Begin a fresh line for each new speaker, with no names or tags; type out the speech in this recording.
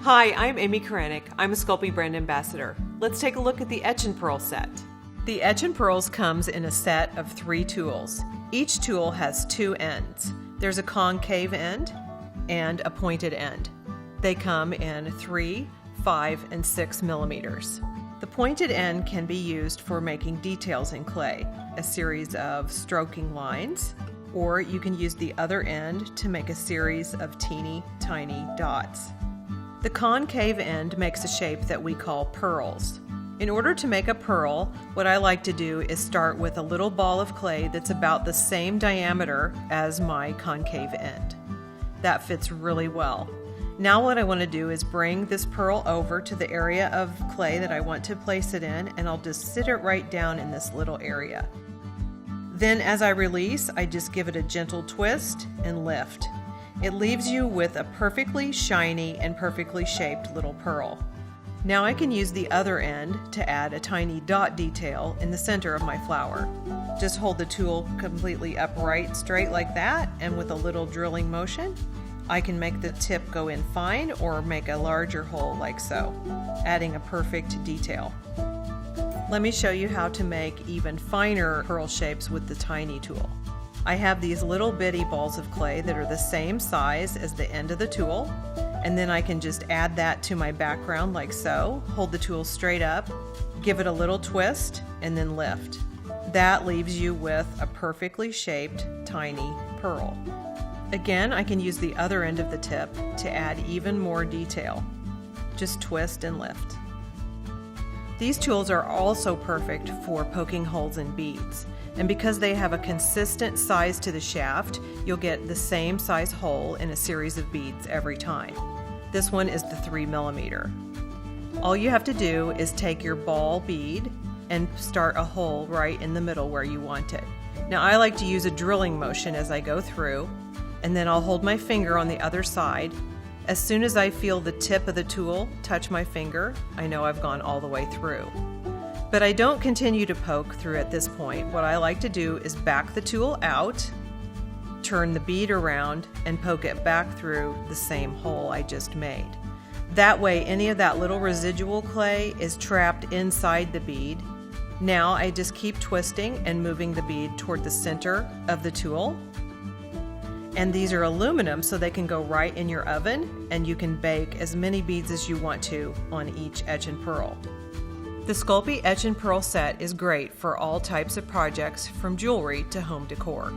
Hi, I'm Amy Karanik. I'm a Sculpey brand ambassador. Let's take a look at the Etch N Pearl set. The Etch N Pearls comes in a set of 3 tools. Each tool has 2 ends. There's a concave end and a pointed end. They come in 3, 5, and 6 millimeters. The pointed end can be used for making details in clay, a series of stroking lines, or you can use the other end to make a series of teeny tiny dots. The concave end makes a shape that we call pearls. In order to make a pearl, what I like to do is start with a little ball of clay that's about the same diameter as my concave end. That fits really well. Now what I want to do is bring this pearl over to the area of clay that I want to place it in, and I'll just sit it right down in this little area. Then as I release, I just give it a gentle twist and lift. It leaves you with a perfectly shiny and perfectly shaped little pearl. Now I can use the other end to add a tiny dot detail in the center of my flower. Just hold the tool completely upright, straight like that, and with a little drilling motion, I can make the tip go in fine or make a larger hole like so, adding a perfect detail. Let me show you how to make even finer pearl shapes with the tiny tool. I have these little bitty balls of clay that are the same size as the end of the tool, and then I can just add that to my background like so, hold the tool straight up, give it a little twist, and then lift. That leaves you with a perfectly shaped tiny pearl. Again, I can use the other end of the tip to add even more detail. Just twist and lift. These tools are also perfect for poking holes in beads. And because they have a consistent size to the shaft, you'll get the same size hole in a series of beads every time. This one is the 3 millimeter. All you have to do is take your ball bead and start a hole right in the middle where you want it. Now I like to use a drilling motion as I go through, and then I'll hold my finger on the other side. As soon as I feel the tip of the tool touch my finger, I know I've gone all the way through. But I don't continue to poke through at this point. What I like to do is back the tool out, turn the bead around, and poke it back through the same hole I just made. That way, any of that little residual clay is trapped inside the bead. Now I just keep twisting and moving the bead toward the center of the tool. And these are aluminum, so they can go right in your oven, and you can bake as many beads as you want to on each Etch N Pearl. The Sculpey Etch N Pearl set is great for all types of projects, from jewelry to home decor.